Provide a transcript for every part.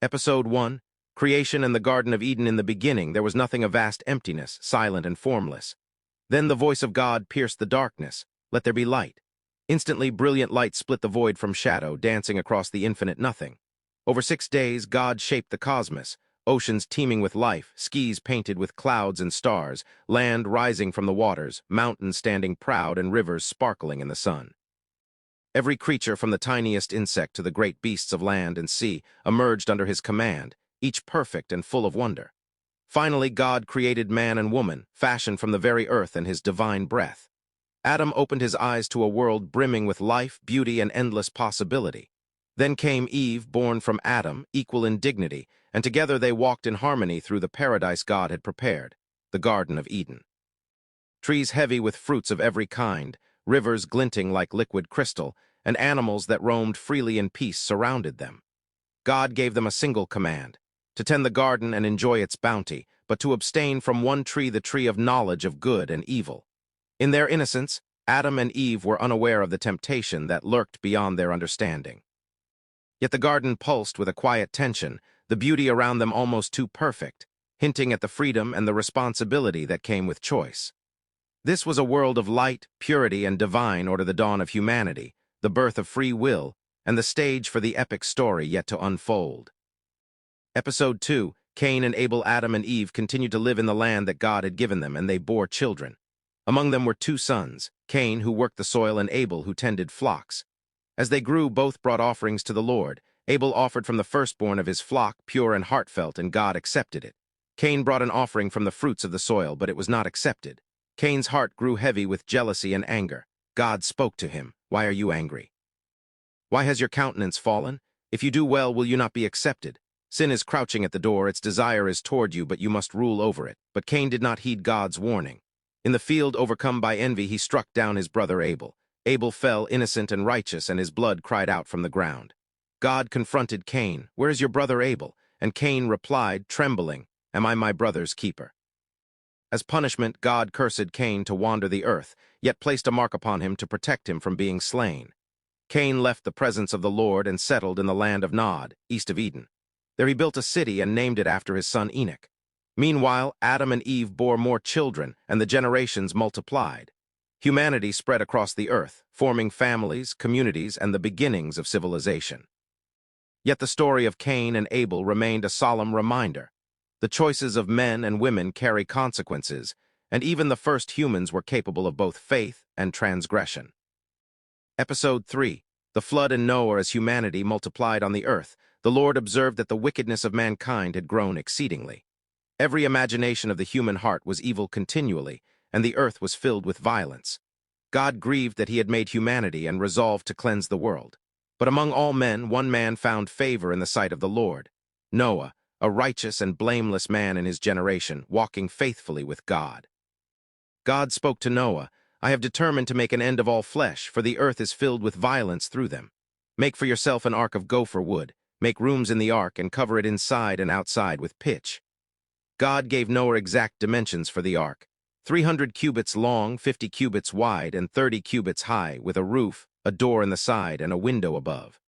Episode 1, Creation and the Garden of Eden. In the beginning there was nothing, a vast emptiness, silent and formless. Then the voice of God pierced the darkness, "Let there be light." Instantly brilliant light split the void from shadow, dancing across the infinite nothing. Over 6 days God shaped the cosmos, oceans teeming with life, skies painted with clouds and stars, land rising from the waters, mountains standing proud and rivers sparkling in the sun. Every creature, from the tiniest insect to the great beasts of land and sea, emerged under his command, each perfect and full of wonder. Finally, God created man and woman, fashioned from the very earth and his divine breath. Adam opened his eyes to a world brimming with life, beauty, and endless possibility. Then came Eve, born from Adam, equal in dignity, and together they walked in harmony through the paradise God had prepared, the Garden of Eden. Trees heavy with fruits of every kind, rivers glinting like liquid crystal, and animals that roamed freely in peace surrounded them. God gave them a single command: to tend the garden and enjoy its bounty, but to abstain from one tree, the tree of knowledge of good and evil. In their innocence, Adam and Eve were unaware of the temptation that lurked beyond their understanding. Yet the garden pulsed with a quiet tension, the beauty around them almost too perfect, hinting at the freedom and the responsibility that came with choice. This was a world of light, purity, and divine order, the dawn of humanity, the birth of free will, and the stage for the epic story yet to unfold. Episode 2, Cain and Abel. Adam and Eve continued to live in the land that God had given them, and they bore children. Among them were 2 sons, Cain, who worked the soil, and Abel, who tended flocks. As they grew, both brought offerings to the Lord. Abel offered from the firstborn of his flock, pure and heartfelt, and God accepted it. Cain brought an offering from the fruits of the soil, but it was not accepted. Cain's heart grew heavy with jealousy and anger. God spoke to him, "Why are you angry? Why has your countenance fallen? If you do well, will you not be accepted? Sin is crouching at the door, its desire is toward you, but you must rule over it." But Cain did not heed God's warning. In the field, overcome by envy, he struck down his brother Abel. Abel fell innocent and righteous, and his blood cried out from the ground. God confronted Cain, "Where is your brother Abel?" And Cain replied, trembling, "Am I my brother's keeper?" As punishment, God cursed Cain to wander the earth, yet placed a mark upon him to protect him from being slain. Cain left the presence of the Lord and settled in the land of Nod, east of Eden. There he built a city and named it after his son Enoch. Meanwhile, Adam and Eve bore more children, and the generations multiplied. Humanity spread across the earth, forming families, communities, and the beginnings of civilization. Yet the story of Cain and Abel remained a solemn reminder. The choices of men and women carry consequences, and even the first humans were capable of both faith and transgression. Episode 3, The Flood and Noah. As humanity multiplied on the earth, the Lord observed that the wickedness of mankind had grown exceedingly. Every imagination of the human heart was evil continually, and the earth was filled with violence. God grieved that he had made humanity and resolved to cleanse the world. But among all men, one man found favor in the sight of the Lord: Noah, a righteous and blameless man in his generation, walking faithfully with God. God spoke to Noah, "I have determined to make an end of all flesh, for the earth is filled with violence through them. Make for yourself an ark of gopher wood. Make rooms in the ark and cover it inside and outside with pitch." God gave Noah exact dimensions for the ark: 300 cubits long, 50 cubits wide, and 30 cubits high, with a roof, a door in the side, and a window above.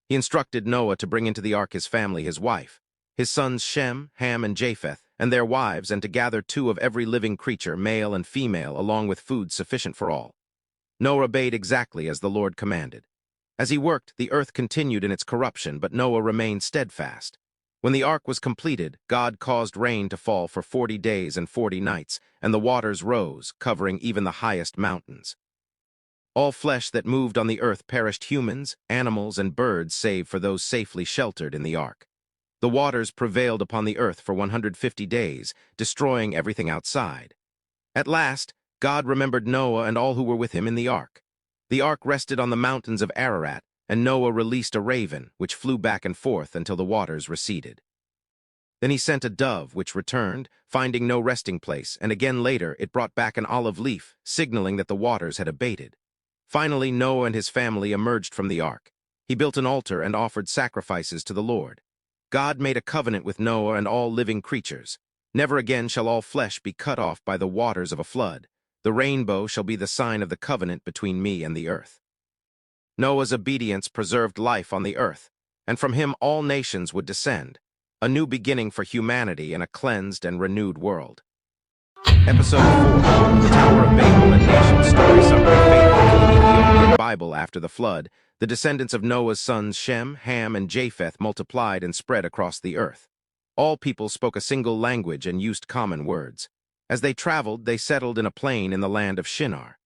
He instructed Noah to bring into the ark his family, his wife, his sons Shem, Ham, and Japheth, and their wives, and to gather 2 of every living creature, male and female, along with food sufficient for all. Noah obeyed exactly as the Lord commanded. As he worked, the earth continued in its corruption, but Noah remained steadfast. When the ark was completed, God caused rain to fall for 40 days and 40 nights, and the waters rose, covering even the highest mountains. All flesh that moved on the earth perished, humans, animals, and birds, save for those safely sheltered in the ark. The waters prevailed upon the earth for 150 days, destroying everything outside. At last, God remembered Noah and all who were with him in the ark. The ark rested on the mountains of Ararat, and Noah released a raven, which flew back and forth until the waters receded. Then he sent a dove, which returned, finding no resting place, and again later it brought back an olive leaf, signaling that the waters had abated. Finally, Noah and his family emerged from the ark. He built an altar and offered sacrifices to the Lord. God made a covenant with Noah and all living creatures. "Never again shall all flesh be cut off by the waters of a flood. The rainbow shall be the sign of the covenant between me and the earth." Noah's obedience preserved life on the earth. and from him all nations would descend, a new beginning for humanity in a cleansed and renewed world. Episode 4, The Tower of Babel and Nations Story Summary. Faithful to the Ethiopian Bible. After the flood, the descendants of Noah's sons Shem, Ham, and Japheth multiplied and spread across the earth. All people spoke a single language and used common words. As they traveled, they settled in a plain in the land of Shinar.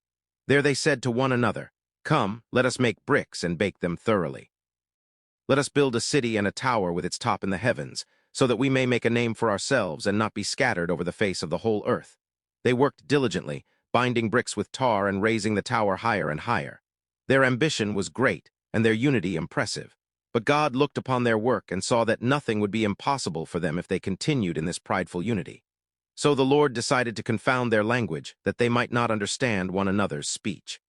There they said to one another, "Come, let us make bricks and bake them thoroughly. Let us build a city and a tower with its top in the heavens, so that we may make a name for ourselves and not be scattered over the face of the whole earth." They worked diligently, binding bricks with tar and raising the tower higher and higher. Their ambition was great, and their unity impressive. But God looked upon their work and saw that nothing would be impossible for them if they continued in this prideful unity. So the Lord decided to confound their language, that they might not understand one another's speech.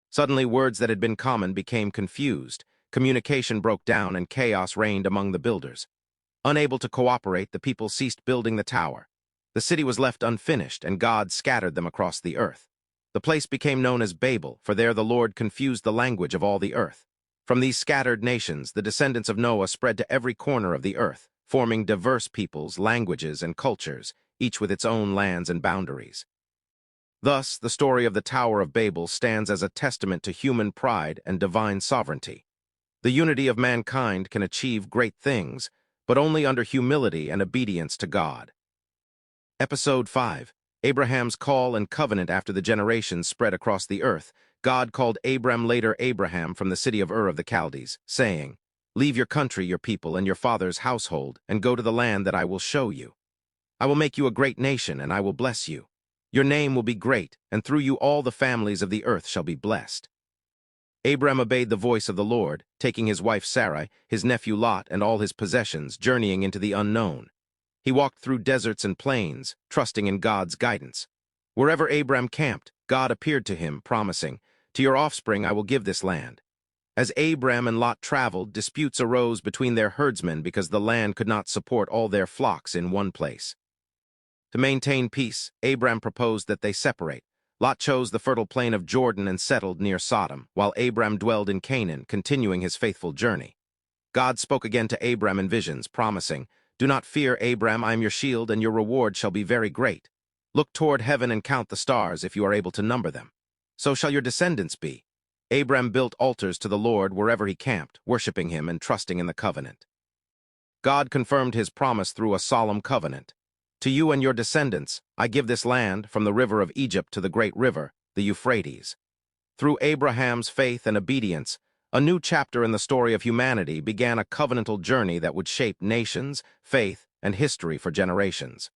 Suddenly, words that had been common became confused, communication broke down, and chaos reigned among the builders. Unable to cooperate, the people ceased building the tower. The city was left unfinished, and God scattered them across the earth. The place became known as Babel, for there the Lord confused the language of all the earth. From these scattered nations, the descendants of Noah spread to every corner of the earth, forming diverse peoples, languages, and cultures, each with its own lands and boundaries. Thus, the story of the Tower of Babel stands as a testament to human pride and divine sovereignty. The unity of mankind can achieve great things, but only under humility and obedience to God. Episode 5, Abraham's Call and Covenant. After the generations spread across the earth, God called Abram, later Abraham, from the city of Ur of the Chaldees, saying, "Leave your country, your people, and your father's household, and go to the land that I will show you. I will make you a great nation, and I will bless you. Your name will be great, and through you all the families of the earth shall be blessed." Abram obeyed the voice of the Lord, taking his wife Sarai, his nephew Lot, and all his possessions, journeying into the unknown. He walked through deserts and plains, trusting in God's guidance. Wherever Abram camped, God appeared to him, promising, "To your offspring I will give this land." As Abram and Lot traveled, disputes arose between their herdsmen because the land could not support all their flocks in one place. To maintain peace, Abram proposed that they separate. Lot chose the fertile plain of Jordan and settled near Sodom, while Abram dwelled in Canaan, continuing his faithful journey. God spoke again to Abram in visions, promising, "Do not fear, Abram, I am your shield, and your reward shall be very great. Look toward heaven and count the stars, if you are able to number them. So shall your descendants be." Abram built altars to the Lord wherever he camped, worshiping him and trusting in the covenant. God confirmed his promise through a solemn covenant. "To you and your descendants, I give this land, from the river of Egypt to the great river, the Euphrates." Through Abraham's faith and obedience, a new chapter in the story of humanity began, a covenantal journey that would shape nations, faith, and history for generations.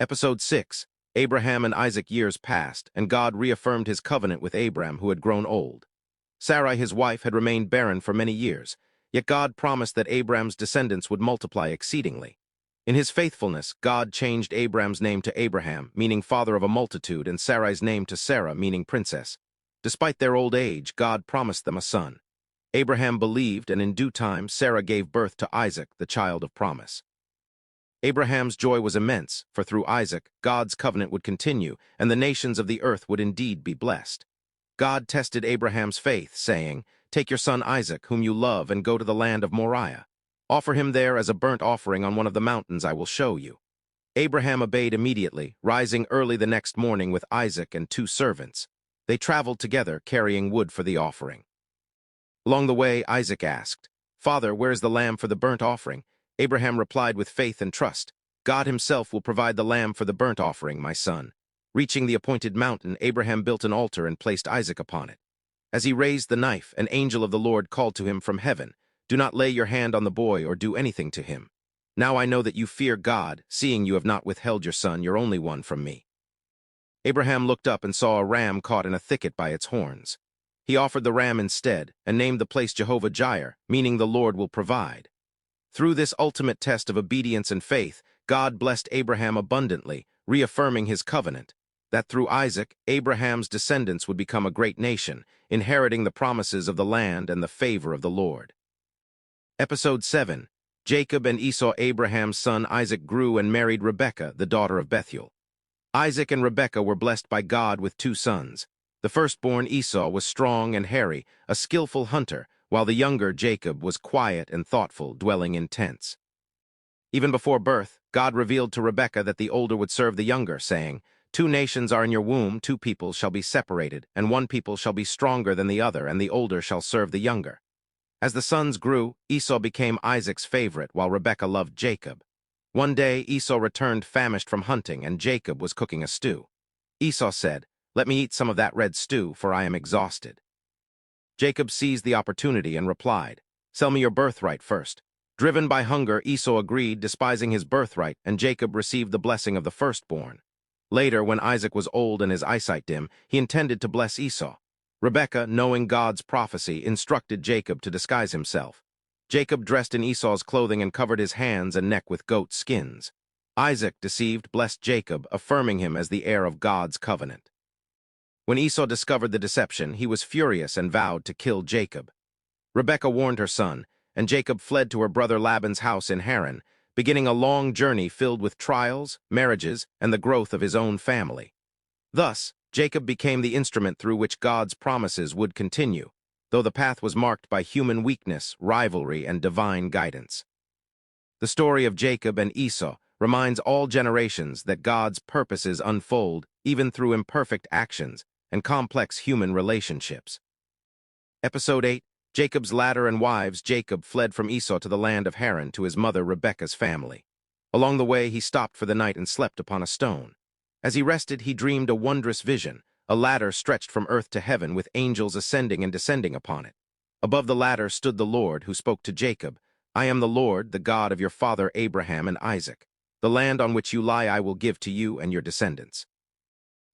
Episode 6, Abraham and Isaac. Years passed, and God reaffirmed his covenant with Abram, who had grown old. Sarai, his wife, had remained barren for many years, yet God promised that Abram's descendants would multiply exceedingly. In his faithfulness, God changed Abram's name to Abraham, meaning father of a multitude, and Sarai's name to Sarah, meaning princess. Despite their old age, God promised them a son. Abraham believed, and in due time, Sarah gave birth to Isaac, the child of promise. Abraham's joy was immense, for through Isaac, God's covenant would continue, and the nations of the earth would indeed be blessed. God tested Abraham's faith, saying, "Take your son Isaac, whom you love, and go to the land of Moriah. Offer him there as a burnt offering on one of the mountains I will show you." Abraham obeyed immediately, rising early the next morning with Isaac and 2 servants. They traveled together, carrying wood for the offering. Along the way, Isaac asked, "Father, where is the lamb for the burnt offering?" Abraham replied with faith and trust, "God himself will provide the lamb for the burnt offering, my son." Reaching the appointed mountain, Abraham built an altar and placed Isaac upon it. As he raised the knife, an angel of the Lord called to him from heaven, "Do not lay your hand on the boy or do anything to him. Now I know that you fear God, seeing you have not withheld your son, your only one, from me." Abraham looked up and saw a ram caught in a thicket by its horns. He offered the ram instead and named the place Jehovah-Jireh, meaning the Lord will provide. Through this ultimate test of obedience and faith, God blessed Abraham abundantly, reaffirming his covenant, that through Isaac, Abraham's descendants would become a great nation, inheriting the promises of the land and the favor of the Lord. Episode 7, Jacob and Esau. Abraham's son Isaac grew and married Rebekah, the daughter of Bethuel. Isaac and Rebekah were blessed by God with 2 sons. The firstborn, Esau, was strong and hairy, a skillful hunter, while the younger Jacob was quiet and thoughtful, dwelling in tents. Even before birth, God revealed to Rebekah that the older would serve the younger, saying, "Two nations are in your womb, two peoples shall be separated, and one people shall be stronger than the other, and the older shall serve the younger." As the sons grew, Esau became Isaac's favorite, while Rebekah loved Jacob. One day Esau returned famished from hunting, and Jacob was cooking a stew. Esau said, "Let me eat some of that red stew, for I am exhausted." Jacob seized the opportunity and replied, "Sell me your birthright first." Driven by hunger, Esau agreed, despising his birthright, and Jacob received the blessing of the firstborn. Later, when Isaac was old and his eyesight dim, he intended to bless Esau. Rebekah, knowing God's prophecy, instructed Jacob to disguise himself. Jacob dressed in Esau's clothing and covered his hands and neck with goat skins. Isaac, deceived, blessed Jacob, affirming him as the heir of God's covenant. When Esau discovered the deception, he was furious and vowed to kill Jacob. Rebekah warned her son, and Jacob fled to her brother Laban's house in Haran, beginning a long journey filled with trials, marriages, and the growth of his own family. Thus, Jacob became the instrument through which God's promises would continue, though the path was marked by human weakness, rivalry, and divine guidance. The story of Jacob and Esau reminds all generations that God's purposes unfold even through imperfect actions and complex human relationships. Episode 8. Jacob's ladder and wives. Jacob fled from Esau to the land of Haran to his mother Rebekah's family. Along the way, he stopped for the night and slept upon a stone. As he rested, he dreamed a wondrous vision, a ladder stretched from earth to heaven with angels ascending and descending upon it. Above the ladder stood the Lord, who spoke to Jacob, "I am the Lord, the God of your father Abraham and Isaac. The land on which you lie I will give to you and your descendants.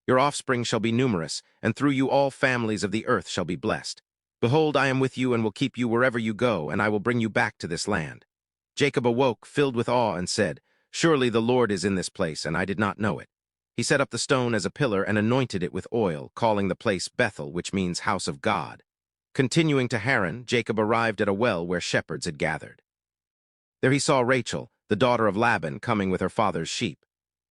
Your offspring shall be numerous, and through you all families of the earth shall be blessed. Behold, I am with you and will keep you wherever you go, and I will bring you back to this land." Jacob awoke, filled with awe, and said, "Surely the Lord is in this place, and I did not know it." He set up the stone as a pillar and anointed it with oil, calling the place Bethel, which means house of God. Continuing to Haran, Jacob arrived at a well where shepherds had gathered. There he saw Rachel, the daughter of Laban, coming with her father's sheep.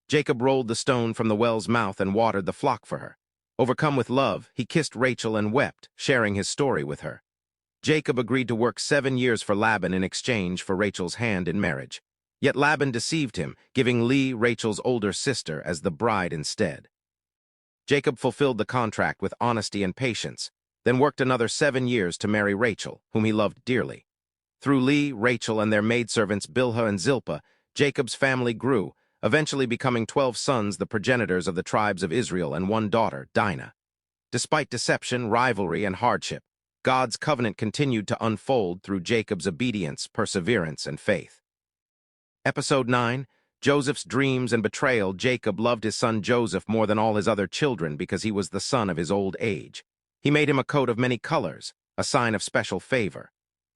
Jacob rolled the stone from the well's mouth and watered the flock for her. Overcome with love, he kissed Rachel and wept, sharing his story with her. Jacob agreed to work 7 years for Laban in exchange for Rachel's hand in marriage. Yet Laban deceived him, giving Leah, Rachel's older sister, as the bride instead. Jacob fulfilled the contract with honesty and patience, then worked another 7 years to marry Rachel, whom he loved dearly. Through Leah, Rachel, and their maidservants Bilhah and Zilpah, Jacob's family grew, eventually becoming 12 sons, the progenitors of the tribes of Israel, and 1 daughter, Dinah. Despite deception, rivalry, and hardship, God's covenant continued to unfold through Jacob's obedience, perseverance, and faith. Episode 9. Joseph's dreams and betrayal. Jacob loved his son Joseph more than all his other children because he was the son of his old age. He made him a coat of many colors, a sign of special favor.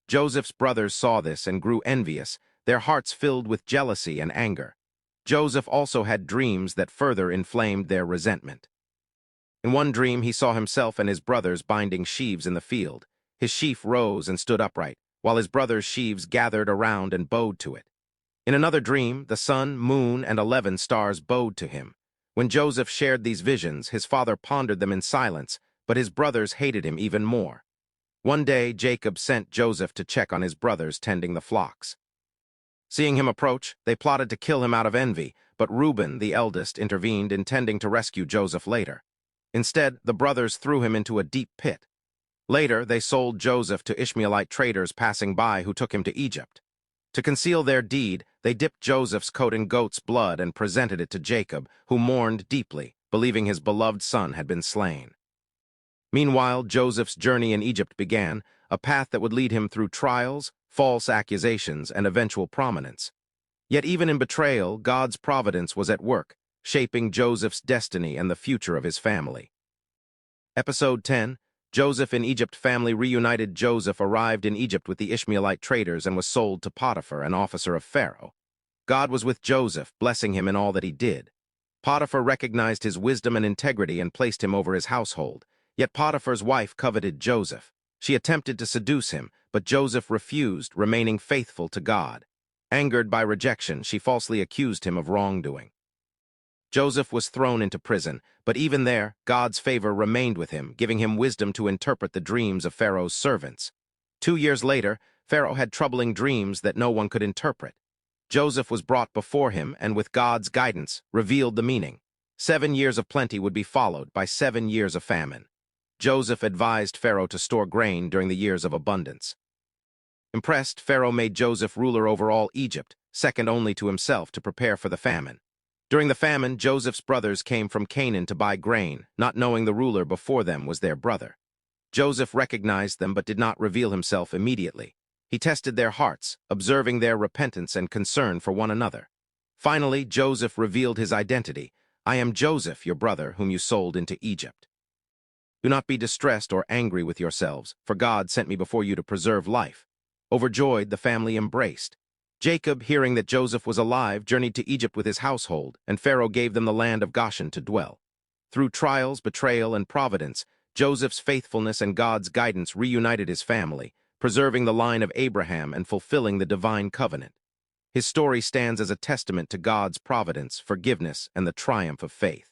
Joseph's brothers saw this and grew envious, their hearts filled with jealousy and anger. Joseph also had dreams that further inflamed their resentment. In one dream, he saw himself and his brothers binding sheaves in the field. His sheaf rose and stood upright, while his brothers' sheaves gathered around and bowed to it. In another dream, the sun, moon, and 11 stars bowed to him. When Joseph shared these visions, his father pondered them in silence, but his brothers hated him even more. One day, Jacob sent Joseph to check on his brothers tending the flocks. Seeing him approach, they plotted to kill him out of envy, but Reuben, the eldest, intervened, intending to rescue Joseph later. Instead, the brothers threw him into a deep pit. Later, they sold Joseph to Ishmaelite traders passing by who took him to Egypt. To conceal their deed, they dipped Joseph's coat in goat's blood and presented it to Jacob, who mourned deeply, believing his beloved son had been slain. Meanwhile, Joseph's journey in Egypt began, a path that would lead him through trials, false accusations, and eventual prominence. Yet even in betrayal, God's providence was at work, shaping Joseph's destiny and the future of his family. Episode 10. Joseph in Egypt. Family reunited. Joseph arrived in Egypt with the Ishmaelite traders and was sold to Potiphar, an officer of Pharaoh. God was with Joseph, blessing him in all that he did. Potiphar recognized his wisdom and integrity and placed him over his household. Yet Potiphar's wife coveted Joseph. She attempted to seduce him, but Joseph refused, remaining faithful to God. Angered by rejection, she falsely accused him of wrongdoing. Joseph was thrown into prison, but even there, God's favor remained with him, giving him wisdom to interpret the dreams of Pharaoh's servants. 2 years later, Pharaoh had troubling dreams that no one could interpret. Joseph was brought before him and, with God's guidance, revealed the meaning. 7 years of plenty would be followed by 7 years of famine. Joseph advised Pharaoh to store grain during the years of abundance. Impressed, Pharaoh made Joseph ruler over all Egypt, second only to himself, to prepare for the famine. During the famine, Joseph's brothers came from Canaan to buy grain, not knowing the ruler before them was their brother. Joseph recognized them but did not reveal himself immediately. He tested their hearts, observing their repentance and concern for one another. Finally, Joseph revealed his identity. "I am Joseph, your brother, whom you sold into Egypt. Do not be distressed or angry with yourselves, for God sent me before you to preserve life." Overjoyed, the family embraced. Jacob, hearing that Joseph was alive, journeyed to Egypt with his household, and Pharaoh gave them the land of Goshen to dwell. Through trials, betrayal, and providence, Joseph's faithfulness and God's guidance reunited his family, preserving the line of Abraham and fulfilling the divine covenant. His story stands as a testament to God's providence, forgiveness, and the triumph of faith.